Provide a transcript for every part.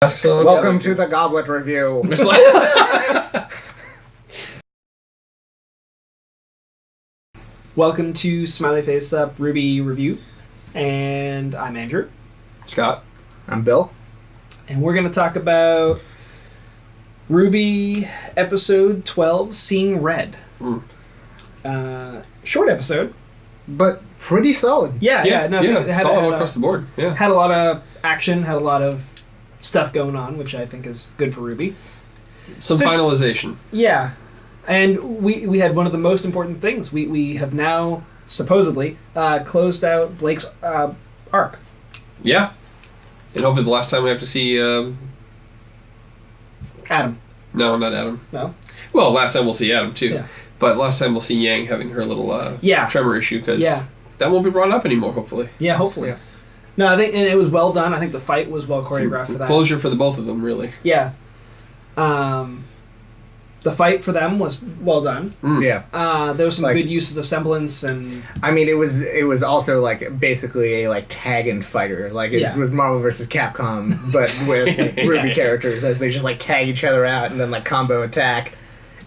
Welcome to the Goblet Review. Welcome to Smiley Face Up RWBY Review, and I'm Andrew. Scott. I'm Bill. And we're going to talk about RWBY episode 12, Seeing Red. Short episode. But pretty solid. Yeah. Solid across the board. Yeah. Had a lot of action, had a lot of stuff going on, which I think is good for RWBY. Some finalization. Yeah. And we had one of the most important things. We have now, supposedly, closed out Blake's arc. Yeah. And hopefully the last time we have to see... Adam. No, not Adam. No? Well, last time we'll see Adam, too. Yeah. But last time we'll see Yang having her little tremor issue, because that won't be brought up anymore, hopefully. Yeah, hopefully. Yeah. No, I think and it was well done. I think the fight was well choreographed for that. Closure for the both of them, really. Yeah. The fight for them was well done. Yeah. There was some good uses of semblance, and I mean, it was also like basically a tag and fighter. Like it was Marvel vs. Capcom, but with RWBY characters as they just tag each other out and then combo attack.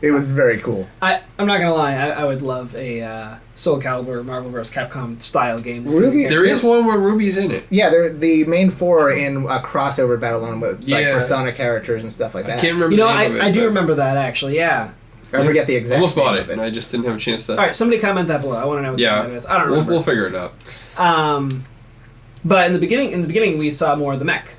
It was very cool. I'm not gonna lie, I would love a Soul Calibur Marvel vs. Capcom style game. There is one where Ruby's in it. Yeah, the main four are in a crossover battle on with Persona characters and stuff like that. I can't remember the name of it. I do remember that, actually, yeah. I forget the exact almost bought name it, of it. and I just didn't have a chance to... Alright, somebody comment that below. I want to know what the name is. I don't remember. We'll figure it out. But in the beginning we saw more of the mech.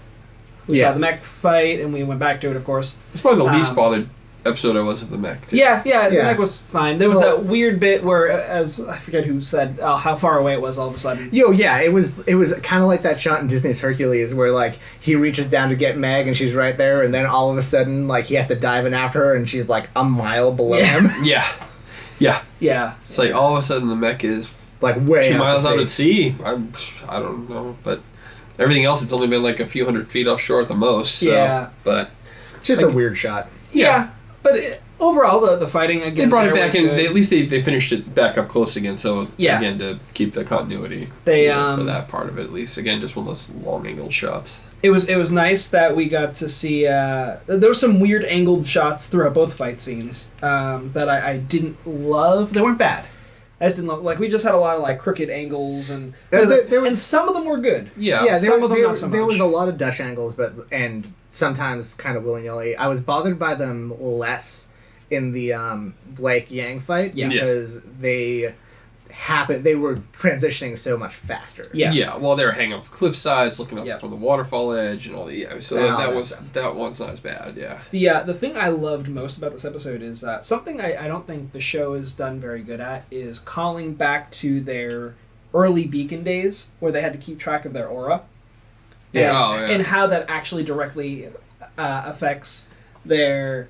We saw the mech fight, and we went back to it, of course. It's probably the least bothered episode I was of the mech, too. Yeah, the mech was fine. There was that weird bit where, as I forget who said how far away it was all of a sudden. It was kind of like that shot in Disney's Hercules where he reaches down to get Meg and she's right there, and then all of a sudden he has to dive in after her and she's a mile below him. Yeah. It's all of a sudden the mech is way 2 miles out at sea. I don't know, but everything else it's only been a few hundred feet offshore at the most. So, but it's just a weird shot. Yeah. But overall, the fighting again. They brought it back in. At least they finished it back up close again. So again, to keep the continuity. For that part of it, at least. Again, just one of those long angled shots. It was nice that we got to see. There were some weird angled shots throughout both fight scenes that I didn't love. They weren't bad. I just didn't love. We just had a lot of crooked angles and and some of them were good. Yeah. Some of them not so much. There was a lot of Dutch angles, and sometimes kind of willy-nilly. I was bothered by them less in the Blake Yang fight because they were transitioning so much faster. Yeah. Well, they were hanging off cliff sides, looking up from the waterfall edge, and all the so that one's not as bad. Yeah. The thing I loved most about this episode is something I don't think the show has done very good at is calling back to their early Beacon days where they had to keep track of their aura. And how that actually directly affects their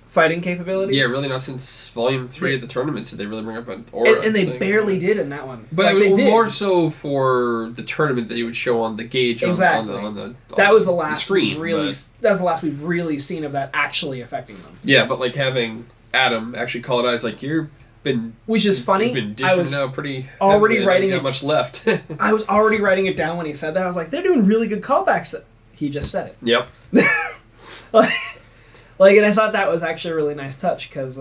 fighting capabilities. Yeah, really not since Volume 3 of the tournaments did they really bring up an aura. And they barely did in that one. But they did. More so for the tournament that you would show on the gauge on the that was the last screen. That was the last we've really seen of that actually affecting them. Yeah, but having Adam actually call it out, it's which is funny. You've been dishing out pretty already writing not much left. I was already writing it down when he said that. I was they're doing really good callbacks. He just said it. Yep. And I thought that was actually a really nice touch because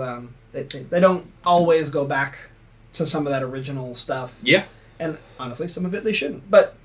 they don't always go back to some of that original stuff. Yeah. And honestly, some of it they shouldn't. But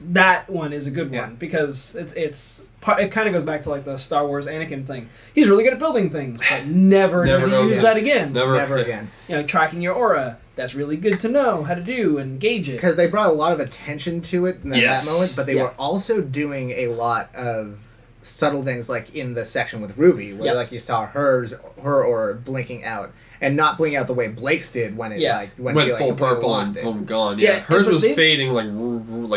that one is a good one because it kind of goes back to the Star Wars Anakin thing. He's really good at building things, but never does he use that again. Never again. Tracking your aura. That's really good to know how to do and gauge it. Because they brought a lot of attention to it in that moment, but they were also doing a lot of subtle things in the section with RWBY, where you saw her aura blinking out. And not blinking out the way Blake's did when it when she full purple lost and it. boom gone. Yeah, hers was fading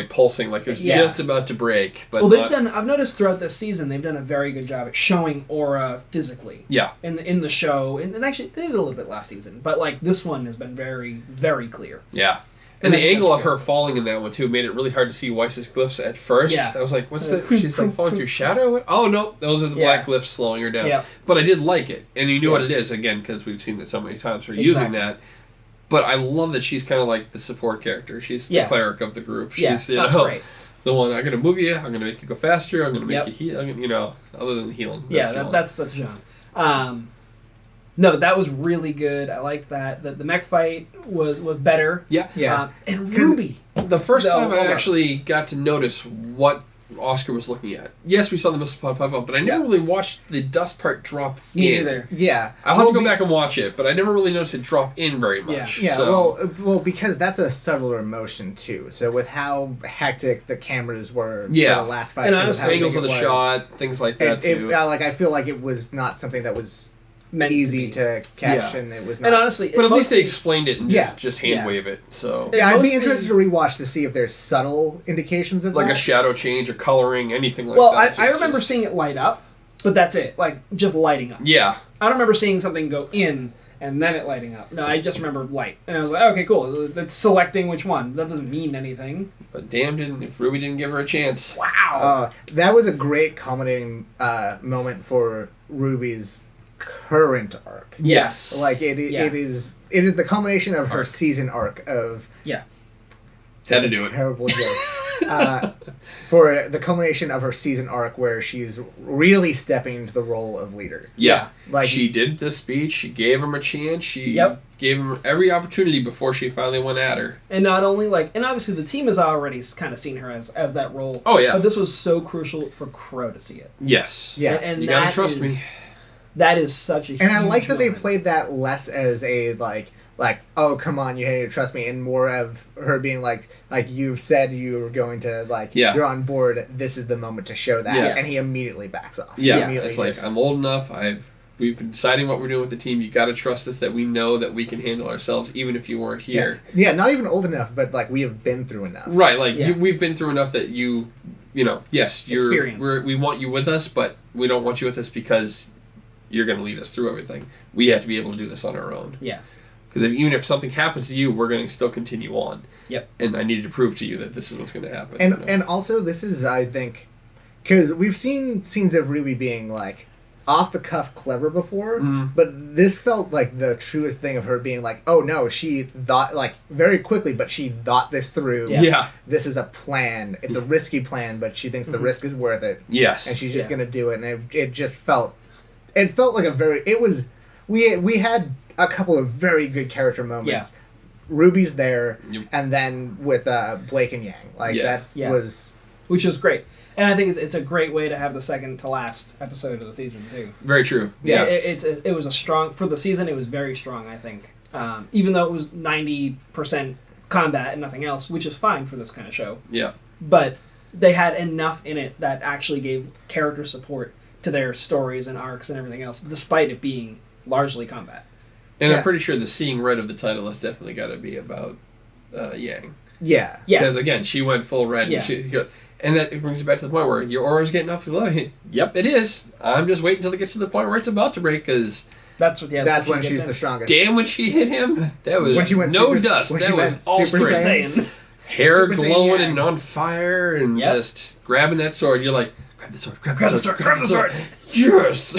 pulsing it was just about to break. But I've noticed throughout this season they've done a very good job at showing aura physically. Yeah. In the show, and actually they did a little bit last season, but this one has been very, very clear. Yeah. And the angle of her falling in that one, too, made it really hard to see Weiss's glyphs at first. Yeah. I was like, what's that? She's falling through shadow? Oh, no, those are the black glyphs slowing her down. Yeah. But I did like it. And you knew what it is, again, because we've seen it so many times. We're using that. But I love that she's kind of like the support character. She's the cleric of the group. She's, that's great. The one, I'm going to move you, I'm going to make you go faster, I'm going to make you heal, you know, other than healing. That's John. No, that was really good. I liked that. The mech fight was better. Yeah. And RWBY. The first time I actually got to notice what Oscar was looking at. Yes, we saw the missile pop up, but I never really watched the dust part drop in. Me neither. Yeah. I'll have to go back and watch it, but I never really noticed it drop in very much. Yeah, so. well, because that's a subtler motion too. So with how hectic the cameras were for the last fight, and angles of the shot, things like that too. Like I feel like it was not something that was easy to catch, and it was not. And honestly, but at least they explained it and just hand wave it. So I'd be interested to rewatch to see if there's subtle indications of like that. a shadow change or coloring, anything like that. Well, I remember seeing it light up, but that's it. Like just lighting up. Yeah. I don't remember seeing something go in and then it lighting up. No, I just remember light, and I was like, okay, cool. It's selecting which one. That doesn't mean anything. But damn, if RWBY didn't give her a chance. Wow. That was a great culminating moment for RWBY's current arc. Yes. Like it is the culmination of her season arc of had to do it. Terrible joke. For the culmination of her season arc where she's really stepping into the role of leader. Yeah. Like she did the speech, she gave him a chance, she gave him every opportunity before she finally went at her. And not only and obviously the team has already kind of seen her as that role. Oh yeah. But this was so crucial for Crow to see it. Yes. Yeah. And you gotta trust me. That is such a huge And I like that moment. they played that less as a like, oh, come on, you hate to trust me, and more of her being like you've said you were going to, you're on board, this is the moment to show that. Yeah. And he immediately backs off. Yeah, it's like, I'm old enough, we've been deciding what we're doing with the team, you gotta trust us that we know that we can handle ourselves, even if you weren't here. Yeah, not even old enough, but, we have been through enough. Right, we've been through enough that you know, yes, we want you with us, but we don't want you with us because you're going to lead us through everything. We have to be able to do this on our own. Yeah. Because even if something happens to you, we're going to still continue on. Yep. And I needed to prove to you that this is what's going to happen. And also, this is, I think, because we've seen scenes of RWBY being, off the cuff clever before, but this felt like the truest thing of her being like, oh no, she thought, very quickly, but she thought this through. Yeah. This is a plan. It's a risky plan, but she thinks the risk is worth it. Yes. And she's just going to do it. And it just felt... It felt like we had a couple of very good character moments. Yeah. RWBY's there, and then with Blake and Yang. Was... Which was great. And I think it's a great way to have the second to last episode of the season, too. Very true. Yeah. It was a strong... For the season, it was very strong, I think. Even though it was 90% combat and nothing else, which is fine for this kind of show. Yeah. But they had enough in it that actually gave character support to their stories and arcs and everything else, despite it being largely combat. And I'm pretty sure the seeing red of the title has definitely got to be about Yang. Yeah. Because, again, she went full red. Yeah. And that brings it back to the point where your aura's getting up low. Yep, it is. I'm just waiting until it gets to the point where it's about to break, because... That's when she's the strongest. Damn, when she hit him, that was dust. That was all Super Saiyan. Hair Super glowing and on fire, and just grabbing that sword. You're like... Grab the sword, grab the sword. Yes!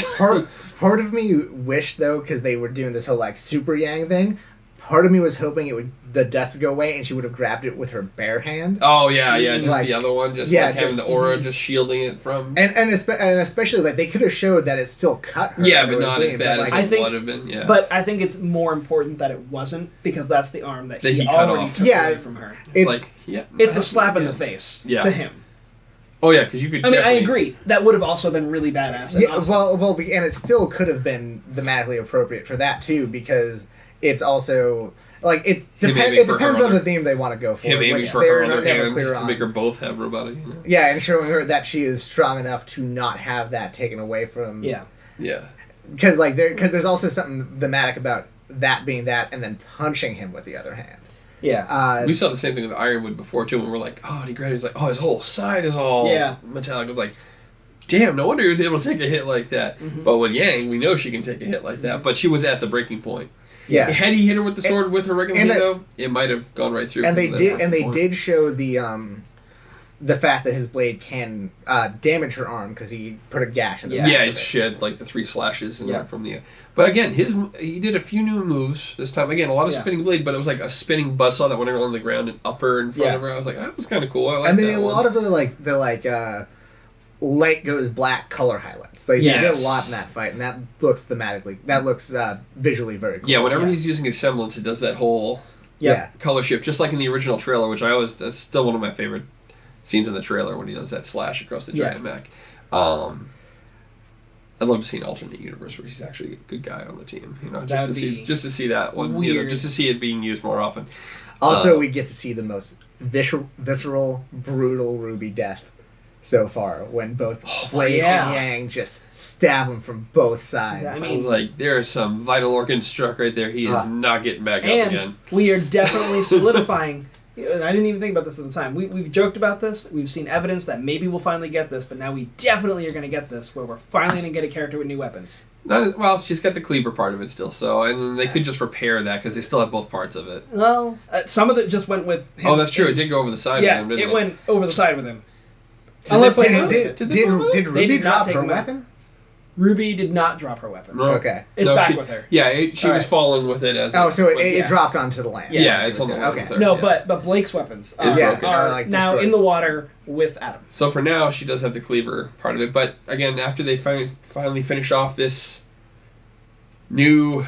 Part of me wished, though, because they were doing this whole, Super Yang thing, part of me was hoping the dust would go away and she would have grabbed it with her bare hand. Oh, yeah, just the other one, having the aura, just shielding it from... And especially, they could have showed that it still cut her. Yeah, but not as bad as it would have been, yeah. But I think it's more important that it wasn't, because that's the arm that he cut already off. took away from her. It's a slap in the face to him. Oh yeah, because you could. I agree. That would have also been really badass. Yeah, and it still could have been thematically appropriate for that too, because it's also it depends on the theme they want to go for. Him aiming for her other hand to make her both have robotic. Yeah, and showing her that she is strong enough to not have that taken away from. Yeah. Because there's also something thematic about that being that, and then punching him with the other hand. Yeah. We saw the same thing with Ironwood before, too, when we're like, oh, and he grabbed it, he's like, oh, his whole side is all metallic. I was like, damn, no wonder he was able to take a hit like that. Mm-hmm. But with Yang, we know she can take a hit like that, but she was at the breaking point. Yeah. Had he hit her with the sword with her regular hand, though, it might have gone right through. And they did show the the fact that his blade can damage her arm because he put a gash in the back. Yeah, he shed like the 3 slashes from the. But again, he did a few new moves this time. Again, a lot of spinning blade, but it was like a spinning buzzsaw that went on the ground and upper in front of her. I was like, that was kind of cool. I like and then a lot of the light goes black color highlights. They did a lot in that fight, and that looks thematically. That looks visually very cool. Yeah, whenever he's using a semblance, it does that whole color shift, just like in the original trailer, which that's still one of my favorite scenes in the trailer when he does that slash across the giant mech. I'd love to see an alternate universe where he's actually a good guy on the team. Just to see that one. Weird. Just to see it being used more often. Also, we get to see the most visceral, brutal RWBY death so far when both Blade and Yang just stab him from both sides. I was like, there is some vital organ struck right there. He is not getting back up again. We are definitely solidifying. I didn't even think about this at the time. We've joked about this. We've seen evidence that maybe we'll finally get this, but now we definitely are going to get this, where we're finally going to get a character with new weapons. Well, she's got the cleaver part of it still, so and they could just repair that because they still have both parts of it. Well, some of it just went with him. Oh, that's true. It did go over the side of him, didn't it? It went over the side with him. Did RWBY drop her weapon? RWBY did not drop her weapon. No. Okay. It's back with her. Yeah, she was falling with it as. It dropped onto the land. Yeah, it's on the land with her. No, but Blake's weapons are now in the water with Adam. So for now, she does have the cleaver part of it. But again, after they finally finish off this new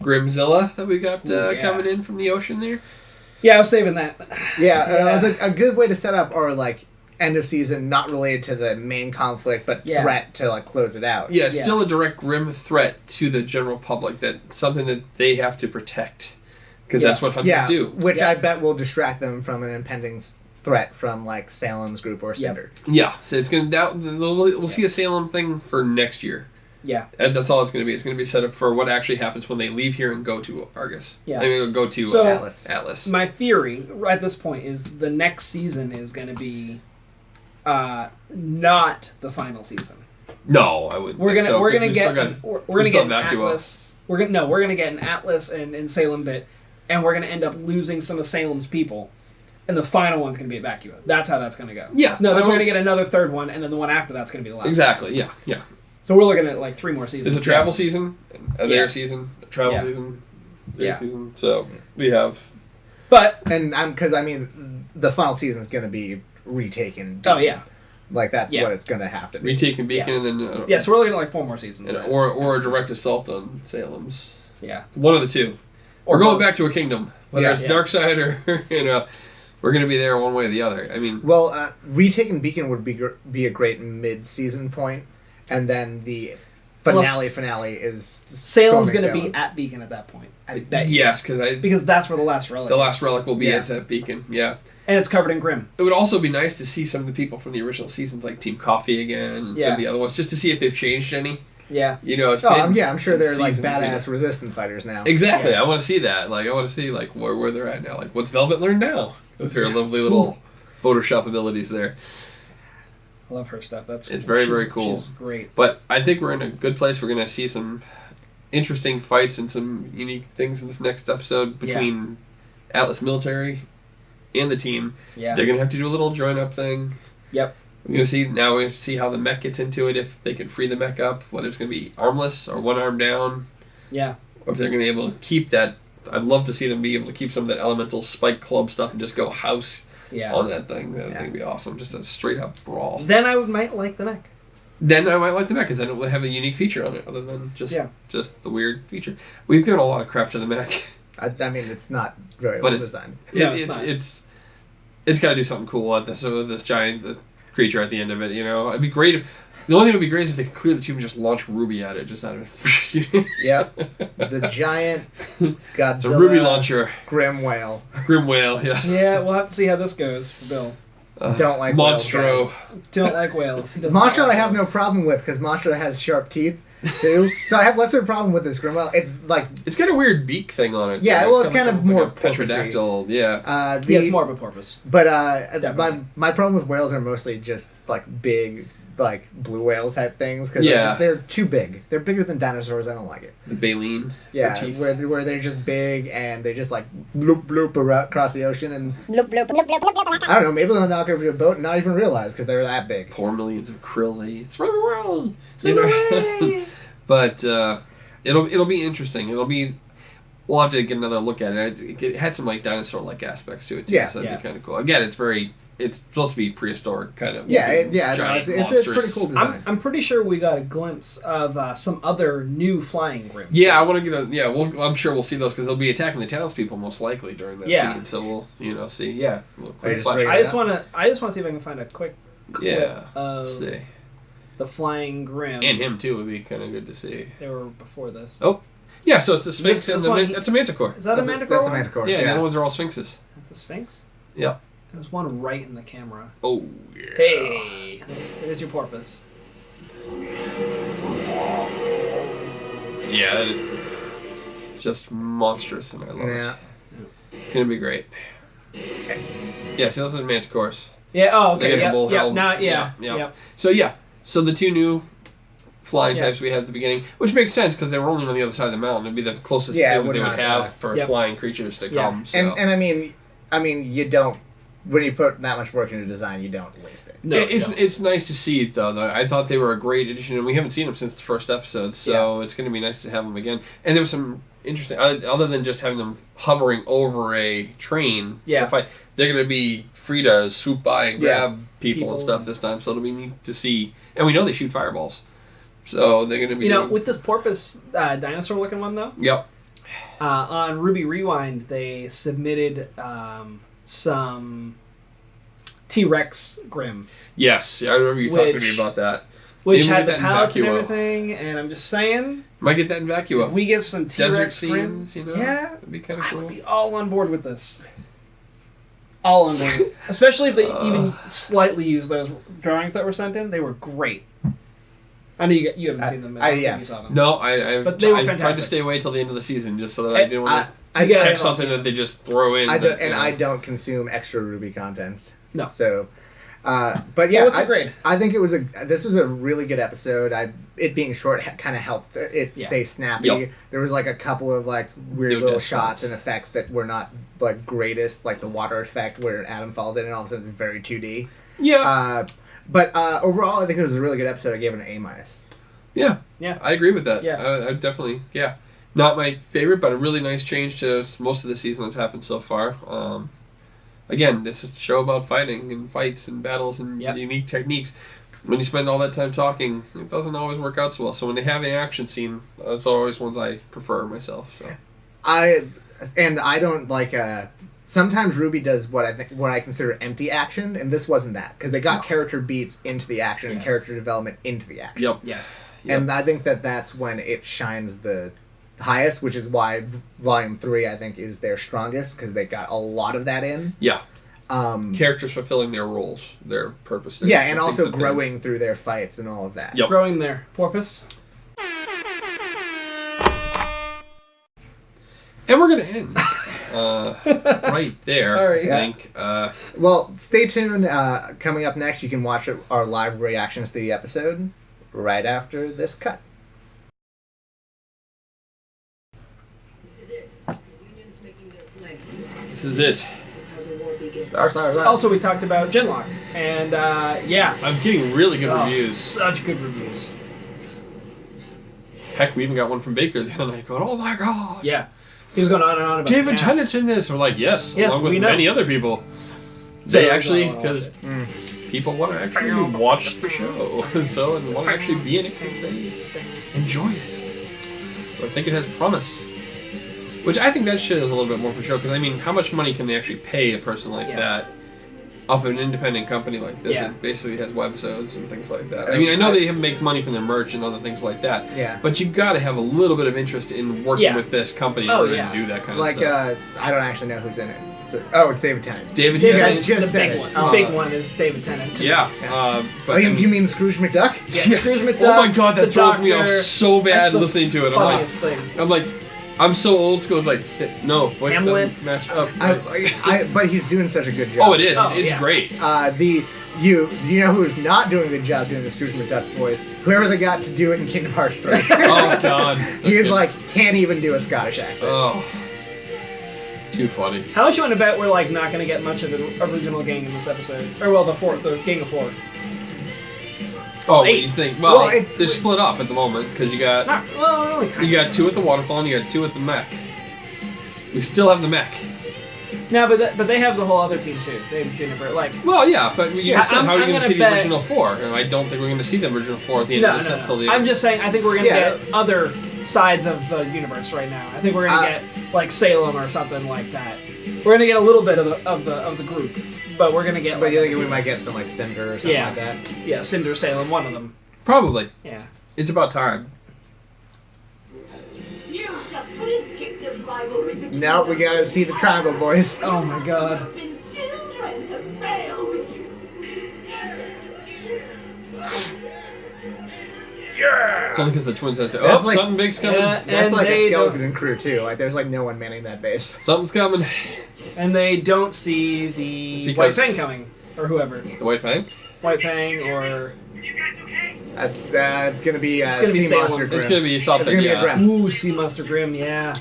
Grimzilla that we got coming in from the ocean there. Yeah, I was saving that. Yeah, it was a good way to set up our end of season, not related to the main conflict, but threat to close it out. Yeah, still a direct Grim threat to the general public. That's something that they have to protect because that's what hunters do. Which I bet will distract them from an impending threat from Salem's group or Cinder. Yeah, so it's gonna we'll see a Salem thing for next year. Yeah, and that's all it's going to be. It's going to be set up for what actually happens when they leave here and go to Argus. Yeah, I mean, go to Atlas. My theory at this point is the next season is going to be not the final season. No, I wouldn't. We're gonna get an Atlas. We're gonna get an Atlas and Salem bit, and we're gonna end up losing some of Salem's people, and the final one's gonna be at Vacua. That's how that's gonna go. Yeah. No, then we're gonna get another third one, and then the one after that's gonna be the last. Exactly. One. Yeah. So we're looking at 3 more seasons. There's a travel season, their season, a travel season, their season. So we have. But because the final season is gonna be retaken. Oh yeah. That's what it's going to have to be. Retaken Beacon and then... so we're looking at 4 more seasons. Or a direct assault on Salem's. Yeah. One of the two. Or going back to a kingdom. Whether it's Darkside or, we're going to be there one way or the other. I mean... Well, Retaken Beacon would be a great mid-season point, and then the finale is... Salem's going to be at Beacon at that point. I bet you. Yes, because that's where the last relic is. The last relic will be at that Beacon, And it's covered in Grim. It would also be nice to see some of the people from the original seasons, like Team Coffee again, and some of the other ones, just to see if they've changed any. Yeah. It's been I'm sure they're badass resistant fighters now. Exactly. Yeah. I want to see that. I want to see where they're at now. What's Velvet learned now with her lovely little Photoshop abilities there. I love her stuff. It's very, very cool. She's great. But I think we're in a good place. We're going to see some interesting fights and some unique things in this next episode between Atlas Military and the team. Yeah. They're going to have to do a little join-up thing. Yep. We're going to see how the mech gets into it, if they can free the mech up, whether it's going to be armless or one arm down. Yeah. Or if they're going to be able to keep that. I'd love to see them be able to keep some of that elemental spike club stuff and just go house on that thing. That would be awesome. Just a straight-up brawl. Then I might like the mech. Then I might like the mech, because then it will have a unique feature on it, other than just the weird feature. We've given a lot of crap to the mech. It's not very well designed. It's got to do something cool on this giant creature at the end of it. It'd be great if the only thing that would be great is if they could clear the tube and just launch RWBY at it, just out of it. Yep, the giant Godzilla. The RWBY launcher. Grim whale. Grim whale. Yes. Yeah, we'll have to see how this goes for Bill. Don't like Monstro. Whales, don't like whales. He Monstro I have no problem with, because Monstro has sharp teeth too. So I have less of a problem with this Grim whale. It's got a weird beak thing on it. Yeah, it's kind of more like a petrodactyl. It's more of a porpoise. But my problem with whales are mostly just big like blue whale type things because they're too big. They're bigger than dinosaurs. I don't like it. The baleen. Yeah, where they're just big and they just like bloop bloop across the ocean and bloop bloop bloop bloop bloop. I don't know. Maybe they'll knock over your boat and not even realize because they're that big. Pour millions of krill. It's running around. But it'll be interesting. We'll have to get another look at it. It had some like dinosaur-like aspects to it too. Yeah, so that'd be kind of cool. Again, it's supposed to be prehistoric kind of. Giant it's a pretty cool design. I'm pretty sure we got a glimpse of some other new flying grims. Yeah, I want to get I'm sure we'll see those because they'll be attacking the townspeople most likely during that scene. So we'll see. Yeah, I just want to see if I can find a quick clip of see the flying grim and him too would be kind of good to see. They were before this. Oh. Yeah, so it's the Sphinx and that's a Manticore. Is that a Manticore? That's a Manticore. Yeah, the other ones are all Sphinxes. That's a Sphinx? Yeah. There's one right in the camera. Oh, yeah. Hey! There's your porpoise. Yeah, that is just monstrous and I love it. It's going to be great. Yeah, see, those are the Manticores. Yeah, oh, okay. So the two new flying types we had at the beginning, which makes sense because they were only on the other side of the mountain. It'd be the closest they would have for flying creatures to come. So. And I mean, you don't. When you put that much work into design, you don't waste it. No, it's nice to see it though. I thought they were a great addition, and we haven't seen them since the first episode, so it's going to be nice to have them again. And there was some interesting, other than just having them hovering over a train. To fight, they're going to be free to swoop by and grab people and stuff this time. So it'll be neat to see. And we know they shoot fireballs. So they're going to be... with this porpoise dinosaur-looking one, though... Yep. On RWBY Rewind, they submitted some T-Rex Grim. Yes, I remember you talking to me about that. Which had the pallets and everything, and I'm just saying... Might get that in Vacuo. If we get some T-Rex Grim... That'd be kind of cool. I would be all on board with this. All on board. Especially if they even slightly use those drawings that were sent in. They were great. I know you haven't seen them. You saw them. No, I tried to stay away till the end of the season just so that I didn't want to catch something that they just throw in. I don't consume extra RWBY content. No. So, but yeah, what's a grade? I think this was a really good episode. It being short kind of helped it stay snappy. Yep. There was like a couple of like weird little shots and effects that were not like greatest, like the water effect where an atom falls in and all of a sudden it's very 2D. Yeah. But overall, I think it was a really good episode. I gave it an A-. Yeah, I agree with that. Yeah, I definitely, not my favorite, but a really nice change to most of the season that's happened so far. Again, this is a show about fighting and fights and battles and unique techniques. When you spend all that time talking, it doesn't always work out so well. So when they have an action scene, that's always ones I prefer myself. So I don't like. Sometimes RWBY does what I consider empty action, and this wasn't that because they got character beats into the action and character development into the action. Yep. Yeah. And I think that's when it shines the highest, which is why Volume 3 I think is their strongest because they got a lot of that in. Yeah. Characters fulfilling their roles, their purpose. And also growing through their fights and all of that. Yep. Growing their porpoise. And we're gonna end. Right there. Sorry. I think. Well, stay tuned. Coming up next, you can watch our live reactions to the episode right after this cut. This is it. Also, we talked about Genlock, and I'm getting really good reviews. Such good reviews. Heck, we even got one from Baker the other night going, "Oh my god!" Yeah. He was going on and on about David Tennant's in this. We're like, yes along with many other people. They actually, because people want to actually watch the show, and want to actually be in it because they enjoy it. Or think it has promise. Which I think that shit is a little bit more for show, because I mean, how much money can they actually pay a person like that off of an independent company like this? It basically has webisodes and things like that. I mean, I know they make money from their merch and other things like that. But you've got to have a little bit of interest in working with this company in order to do that kind of stuff. I don't actually know who's in it. So, it's David Tennant. David Tennant. Just the big one. The big one is David Tennant. But you mean Scrooge McDuck? Yeah, Scrooge McDuck. Oh my god, that throws me off so bad listening to it. I'm like, I'm so old school. It's like, no, voice doesn't match up. But he's doing such a good job. Oh, it is. It's great. you know who's not doing a good job doing the Scrooge McDuck voice? Whoever they got to do it in Kingdom Hearts 3. Oh, God. He's like, can't even do a Scottish accent. Oh. Too funny. How much you want to bet we're like not going to get much of the original gang in this episode? Or well, the gang of 4. Oh, what do you think? Well, they're split up at the moment because you got you got 2 at the waterfall and you got 2 at the mech. We still have the mech. No, but they have the whole other team too. They have Juniper. Well, yeah, but you just said how are you going to see the original 4? And I don't think we're going to see the original 4 at the end of this until the end. I'm just saying I think we're going to get other sides of the universe right now. I think we're going to get like Salem or something like that. We're going to get a little bit of the group, but we're going to get. But you think we might get some like Cinder or something like that? Yeah, Cinder, Salem, one of them. Probably. Yeah. It's about time. Now we gotta see the Triangle Boys. Oh my God. Yeah! It's only because the twins have to. Oh, like, something big's coming. That's like a skeleton crew too. Like there's like no one manning that base. Something's coming. And they don't see the White Fang coming, or whoever. The White Fang? White Fang, or. It's gonna be It's gonna be Sea Monster Grim. It's gonna be something. It's gonna be a Grim. Ooh, Sea Monster Grim, yeah.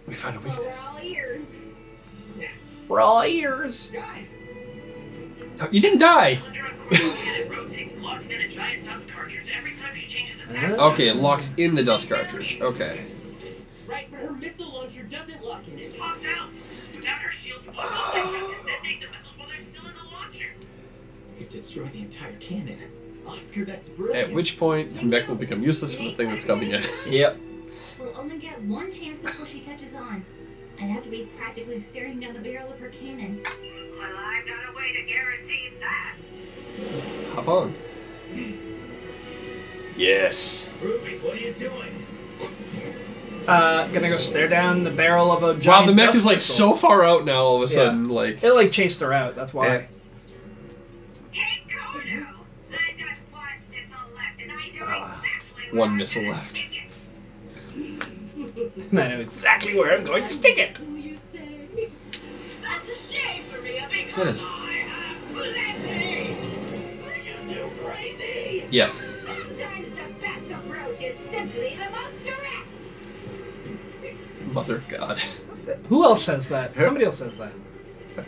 We found a weakness. We're all ears. Oh, you didn't die. Okay, it locks in the dust cartridge. Okay. Right, but her missile launcher doesn't lock in. It pops out. Without her shields, detonate the missiles while they're still in the launcher. You've destroyed the entire cannon. Oscar, that's brilliant. At which point, the mech will become useless for the thing that's coming in. Yep. We'll only get one chance before she catches on. I'd have to be practically staring down the barrel of her cannon. Well, I've got a way to guarantee that. Hop on. Yes. Ruby, what are you doing? Gonna go stare down the barrel of a giant. Wow, the mech is like pistol. so far out now. All of a sudden, like it like chased her out. That's why. Yeah. Hey, Kodo! I got one missile left, and I know exactly one missile left. And I know exactly where I'm going to stick it. That's a shame for me, That because is- I have plenty. Are you crazy? Yes. Sometimes the best approach is simply the most direct. Mother of God. Who else says that? Somebody else says that.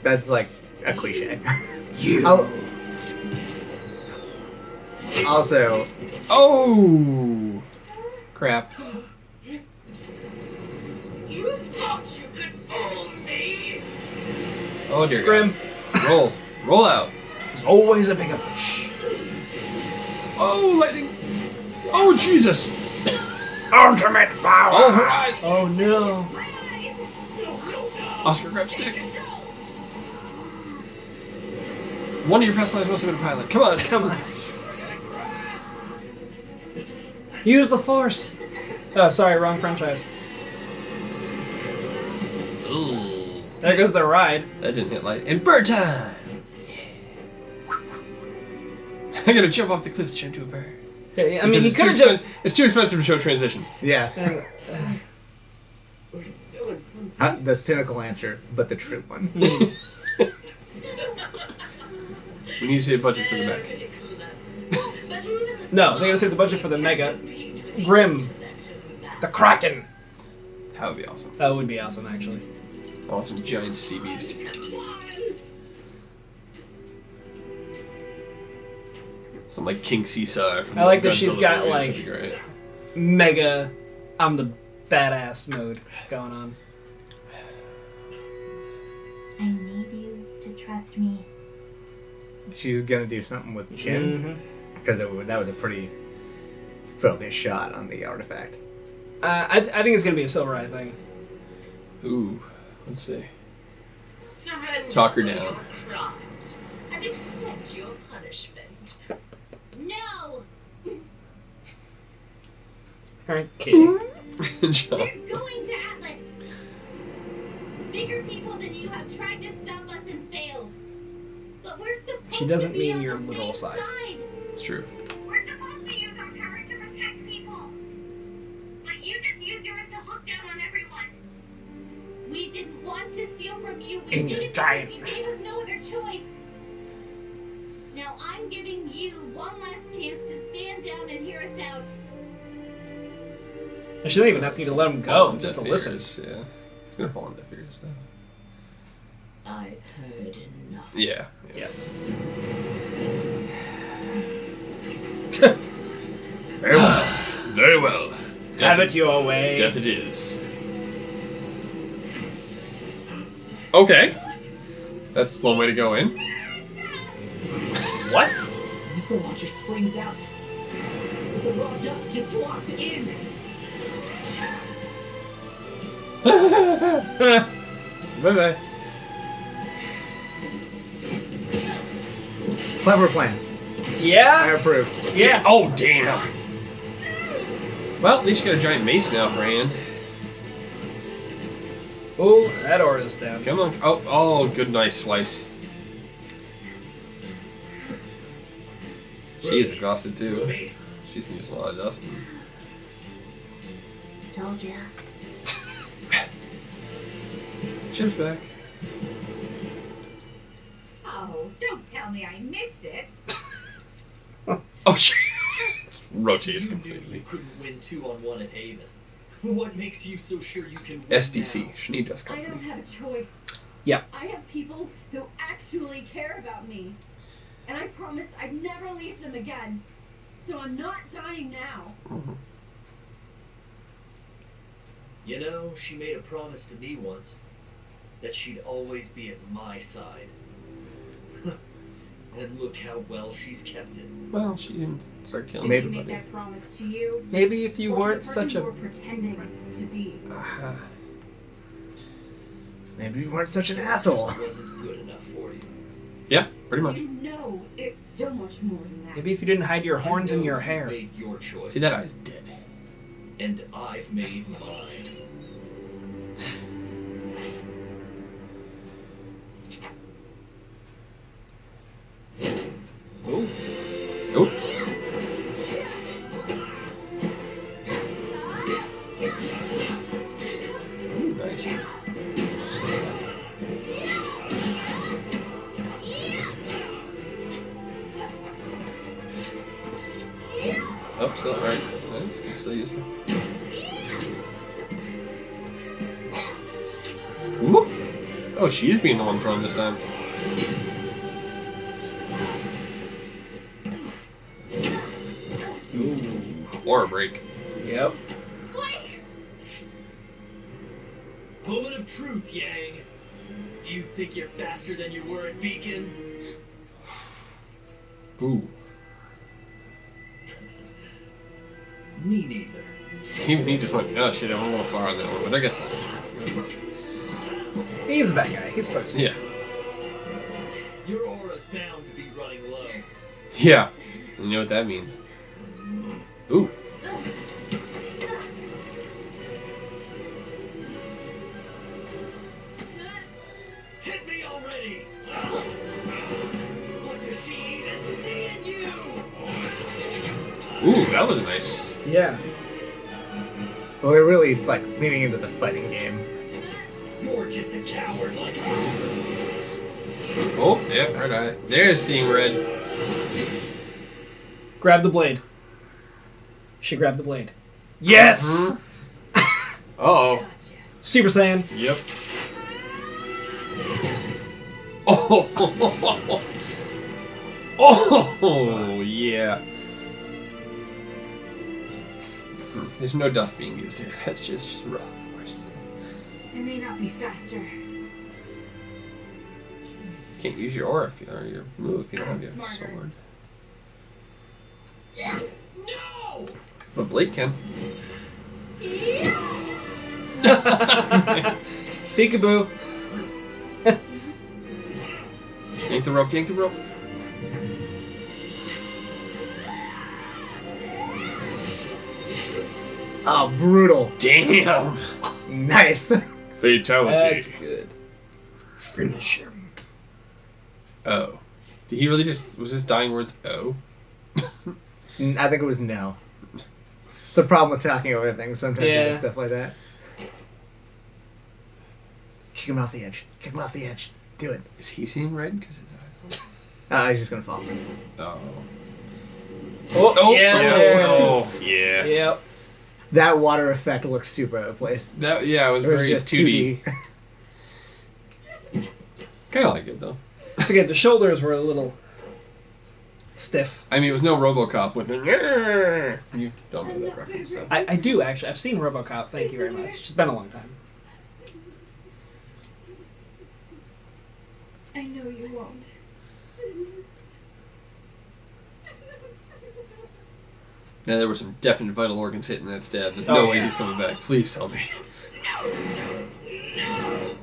That's like a cliche. You. Also. Oh. Crap. You thought you could fool me? Oh dear Grim. God. Roll out. There's always a bigger fish. Oh, lightning. Oh, Jesus. Ultimate power. Oh, her eyes. Oh no. Oscar, grab stick. One of your past lives must have been a pilot. Come on. Come on. Use the force. Oh, sorry, wrong franchise. Ooh. There goes the ride. That didn't hit light. And bird time. I gotta jump off the cliff to jump to a bird. Okay, I mean, he Because could have just. It's too expensive to show transition. Yeah. We're still in The cynical answer, but the true one. We need to see a budget for the mech. No, they gotta save the budget for the Mega Grim, the Kraken. That would be awesome. That would be awesome, actually. I want some giant sea beast. Some like King Caesar from I like that Godzilla she's got, movies like- would be great. Mega, I'm the badass mode going on. I need you to trust me. She's gonna do something with Jin because that was a pretty focused shot on the artifact. I think it's gonna be a Silver Eye thing. Ooh, let's see. Surrender Talk her for down. your crimes and accept your punishment. No! Okay. John. We're going to Atlas. Bigger people than you have tried to stop us and failed. But we're supposed She doesn't to be mean on your the literal same size. side. It's true. We're supposed to use our power to protect people. But you just used yours to look down on everyone. We didn't want to steal from you. We In did your it giant- because you gave us no other choice. Now I'm giving you one last chance to stand down and hear us out. I shouldn't even ask you to let him go, just to listen. Yeah. It's gonna fall on deaf ears now. I've heard enough. Yeah. Very well. Very well. Have it your way. Death it is. Okay. That's one way to go in. What? Missile launcher springs out. But the raw dust gets locked in. Bye-bye. Clever plan. I Yeah? approve. Yeah. Oh, damn. Well, at least you got a giant mace now for hand. Oh, that aura's down. Come on. Oh, good, nice slice. She's exhausted too. She's been using a lot of dust. Told ya. Chip's back. Oh, don't tell me I missed it. Oh, shit. Rotates You knew completely. you couldn't win 2-on-1 at Haven. What makes you so sure you can win SDC, now? Schnee Dust I don't Company. have a choice. Yeah. I have people who actually care about me. And I promised I'd never leave them again. So I'm not dying now. You know, she made a promise to me once that she'd always be at my side. And look how well she's kept it. Well, she didn't start killing Did she Maybe. make somebody. that promise to you? Maybe if you Or to weren't the such person a... you were pretending to be? Maybe you weren't such an asshole. Wasn't good enough for you. Yeah, pretty much. You know it's so much more than that. Maybe if you didn't hide your horns I in know your you hair. made your choice. See, that eye's dead. And I've made mine. Oh. Oh. Ooh, nice. Oh, still right. Nice. Can still use them. Whoop. Oh, she's being the one thrown this time. Ooh. Or a break. Yep. Moment of truth, Yang. Do you think you're faster than you were at Beacon? Ooh. Me neither. He just went, oh shit, I went a little far on that one, but I guess not. He's a bad guy. He's supposed to. Yeah. Your aura's bound to be running low. Yeah. You know what that means. Ooh. Hit me already! What does she even see in you? Ooh, that was nice. Yeah. Well, they're really like leaning into the fighting game. You're just a coward like her. Oh, yeah, right eye. There's seeing red. Grab the blade. She grabbed the blade. Yes! Uh-oh. Super Saiyan. Yep. Oh, oh, yeah. There's no dust being used here. That's just rough. I may not be faster. Can't use your aura if you or your move if you don't have your Smarter. sword. No! But Blake can. Peekaboo. Yank the rope, yank the rope. Oh, brutal. Damn. Nice. Fatality. That's good. Finish him. Oh. Did he really just, was his dying words oh? I think it was no. It's the problem with talking over things. Sometimes you Yeah. get stuff like that. Kick him off the edge. Kick him off the edge. Do it. Is he seeing red? Because his eyes He's just gonna fall. Yeah. Yep. That water effect looks super out of place. It was very just 2D. Kind of like it though. So again, the shoulders were a little stiff. I mean, it was no RoboCop with the. You don't know that reference, though. I do actually. I've seen RoboCop. Thank you very much. It's been a long time. I know you won't. Now, there were some definite vital organs hitting that stab. There's no way he's coming back. Please tell me. No!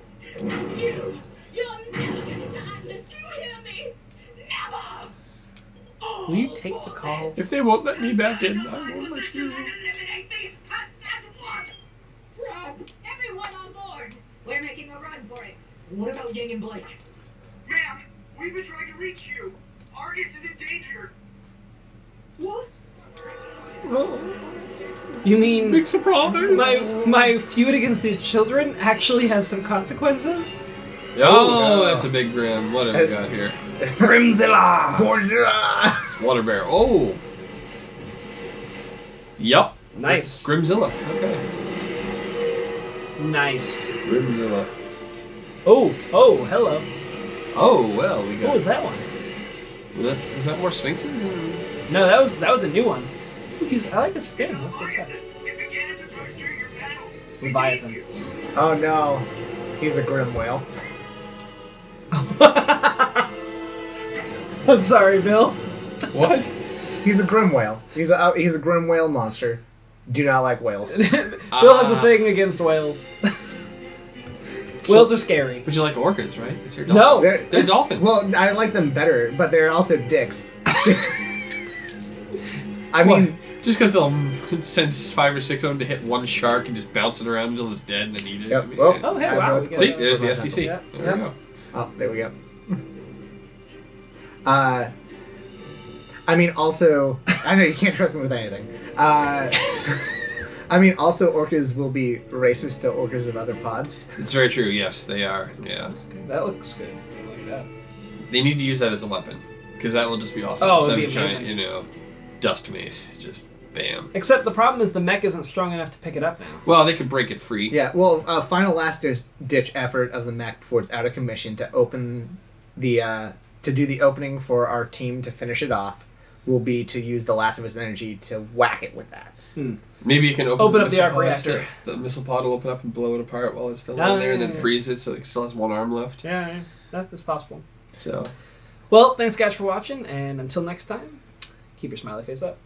You'll never get into Atlas, do you hear me? Never! Will you take the call? If they won't let me back in, I won't let you. Rob, everyone on board! We're making a run for it. What about Yang and Blake? Ma'am, we've been trying to reach you. Argus is in danger. What? You mean Big surprise. my feud against these children actually has some consequences? That's a big grim. What have we got here? Grimzilla! Gorzilla! Water bear. Oh. Yup. Nice. Grimzilla. Okay. Nice. Grimzilla. Oh, hello. Oh, well, we got... What was that one? Was that more Sphinxes? No, that was a new one. Ooh, I like his skin. That's good stuff. Leviathan. Oh no, he's a grim whale. I'm sorry, Bill. What? He's a grim whale. He's a grim whale monster. Do not like whales. Bill has a thing against whales. Whales are scary. But you like orcas, right? Because you're No. dolphins. They're dolphins. Well, I like them better, but they're also dicks. I mean, just because they'll send 5 or 6 of them to hit one shark and just bounce it around until it's dead and then eat it. Yep. I mean, Oh, hey, wow. we See, got- there's the STC. Yeah. There we go. oh, there we go. I mean, also, I know you can't trust me with anything. I mean, also, orcas will be racist to orcas of other pods. It's very true. Yes, they are. Yeah. That looks good. I like that. They need to use that as a weapon because that will just be awesome. Oh, Instead it'd of be a giant, amazing. dust mace. Just bam. Except the problem is the mech isn't strong enough to pick it up now. Well, they could break it free. Yeah, well, final last-ditch effort of the mech before it's out of commission to open the to do the opening for our team to finish it off will be to use the last of its energy to whack it with that. Maybe you can open up the missile arc pod reactor. still- The missile pod will open up and blow it apart while it's still in there, and then freeze it so it still has one arm left. Yeah, that's possible. So, Well, thanks guys for watching, and until next time, keep your smiley face up.